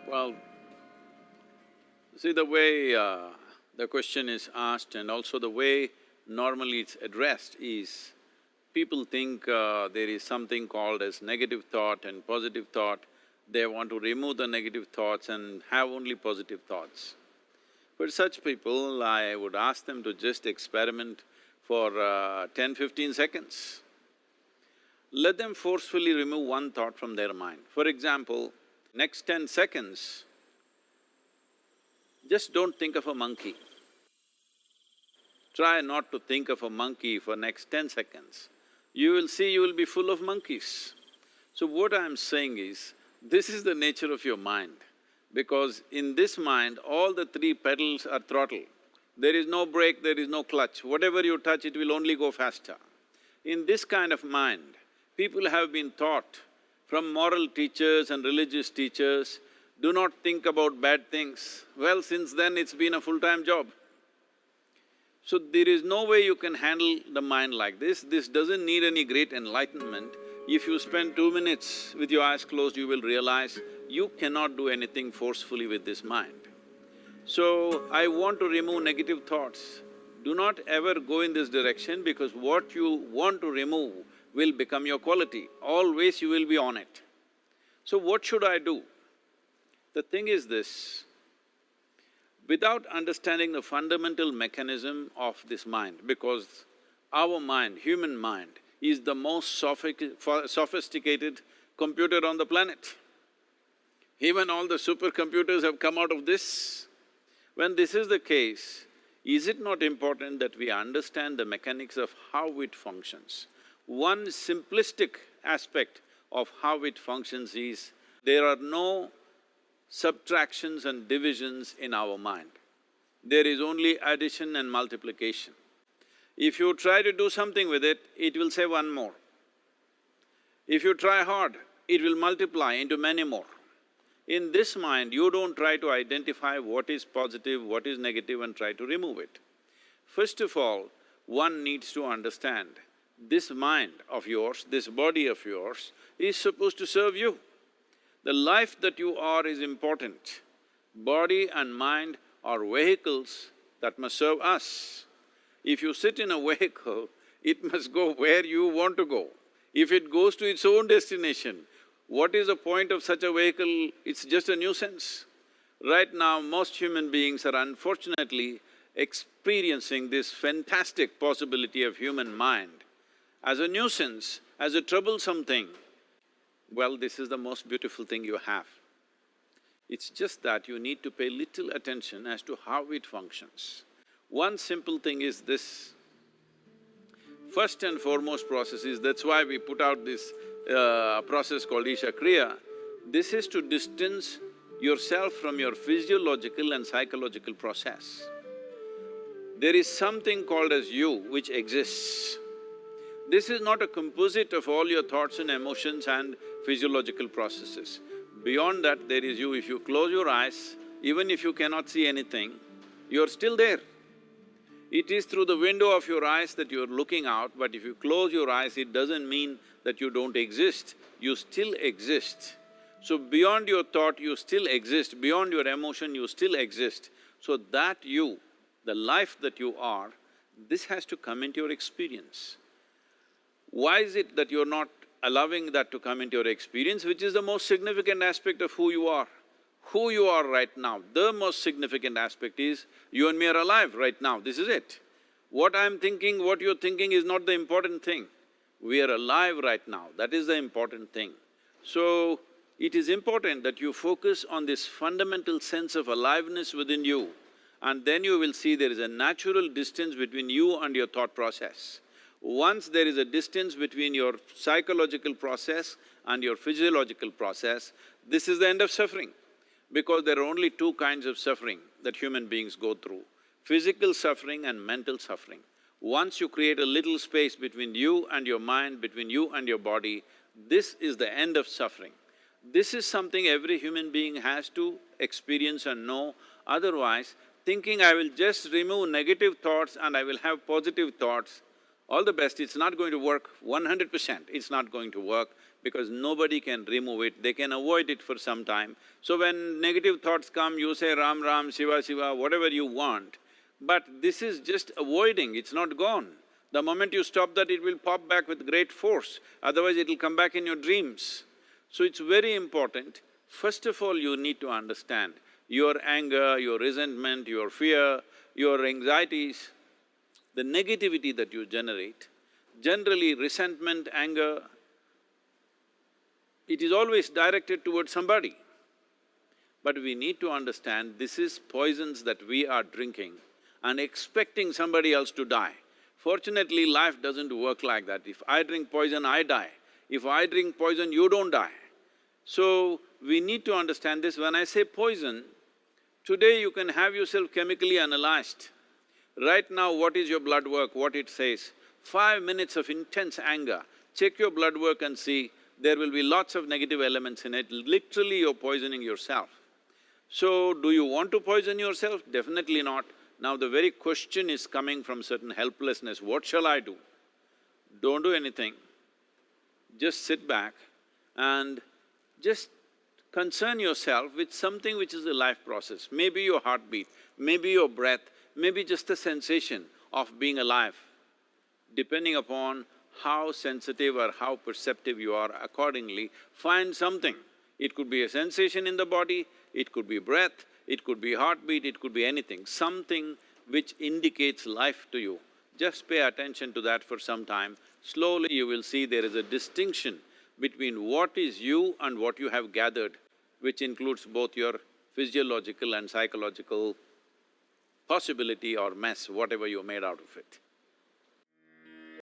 Well, see the way the question is asked and also the way normally it's addressed is, people think there is something called as negative thought and positive thought. They want to remove the negative thoughts and have only positive thoughts. For such people, I would ask them to just experiment for 10-15 seconds. Let them forcefully remove one thought from their mind. For example, next 10 seconds, just don't think of a monkey. Try not to think of a monkey for next 10 seconds. You will see you will be full of monkeys. So what I'm saying is, this is the nature of your mind, because in this mind, all the three pedals are throttle. There is no brake, there is no clutch. Whatever you touch, it will only go faster. In this kind of mind, people have been taught from moral teachers and religious teachers, do not think about bad things. Well, since then it's been a full-time job. So there is no way you can handle the mind like this. This doesn't need any great enlightenment. If you spend 2 minutes with your eyes closed, you will realize you cannot do anything forcefully with this mind. So, I want to remove negative thoughts. Do not ever go in this direction, because what you want to remove will become your quality. Always you will be on it. So what should I do? The thing is this, without understanding the fundamental mechanism of this mind, because our mind, human mind, is the most sophisticated computer on the planet. Even all the supercomputers have come out of this. When this is the case, is it not important that we understand the mechanics of how it functions? One simplistic aspect of how it functions is, there are no subtractions and divisions in our mind. There is only addition and multiplication. If you try to do something with it, it will say one more. If you try hard, it will multiply into many more. In this mind, you don't try to identify what is positive, what is negative and try to remove it. First of all, one needs to understand, this mind of yours, this body of yours is supposed to serve you. The life that you are is important. Body and mind are vehicles that must serve us. If you sit in a vehicle, it must go where you want to go. If it goes to its own destination, what is the point of such a vehicle? It's just a nuisance. Right now, most human beings are unfortunately experiencing this fantastic possibility of human mind as a nuisance, as a troublesome thing. Well, this is the most beautiful thing you have. It's just that you need to pay little attention as to how it functions. One simple thing is this. First and foremost process is, that's why we put out this process called Isha Kriya. This is to distance yourself from your physiological and psychological process. There is something called as you which exists. This is not a composite of all your thoughts and emotions and physiological processes. Beyond that, there is you. If you close your eyes, even if you cannot see anything, you're still there. It is through the window of your eyes that you're looking out, but if you close your eyes, it doesn't mean that you don't exist, you still exist. So beyond your thought, you still exist, beyond your emotion, you still exist. So that you, the life that you are, this has to come into your experience. Why is it that you're not allowing that to come into your experience, which is the most significant aspect of who you are? Who you are right now, the most significant aspect is, you and me are alive right now, this is it. What I'm thinking, what you're thinking is not the important thing. We are alive right now, that is the important thing. So, it is important that you focus on this fundamental sense of aliveness within you, and then you will see there is a natural distance between you and your thought process. Once there is a distance between your psychological process and your physiological process, this is the end of suffering. Because there are only two kinds of suffering that human beings go through, physical suffering and mental suffering. Once you create a little space between you and your mind, between you and your body, this is the end of suffering. This is something every human being has to experience and know, otherwise thinking I will just remove negative thoughts and I will have positive thoughts, all the best, it's not going to work 100%, it's not going to work, because nobody can remove it, they can avoid it for some time. So when negative thoughts come, you say Ram Ram, Shiva Shiva, whatever you want, but this is just avoiding, it's not gone. The moment you stop that, it will pop back with great force, otherwise it'll come back in your dreams. So it's very important, first of all you need to understand your anger, your resentment, your fear, your anxieties, the negativity that you generate. Generally resentment, anger, it is always directed towards somebody. But we need to understand this is poisons that we are drinking and expecting somebody else to die. Fortunately, life doesn't work like that. If I drink poison, I die. If I drink poison, you don't die. So, we need to understand this. When I say poison, today you can have yourself chemically analyzed. Right now, what is your blood work, what it says? 5 minutes of intense anger, check your blood work and see, there will be lots of negative elements in it, literally you're poisoning yourself. So, do you want to poison yourself? Definitely not. Now the very question is coming from certain helplessness, what shall I do? Don't do anything, just sit back and just concern yourself with something which is a life process. Maybe your heartbeat, maybe your breath, maybe just a sensation of being alive. Depending upon how sensitive or how perceptive you are, accordingly, find something. It could be a sensation in the body, it could be breath, it could be heartbeat, it could be anything, something which indicates life to you. Just pay attention to that for some time. Slowly you will see there is a distinction between what is you and what you have gathered, which includes both your physiological and psychological possibility or mess, whatever you made out of it.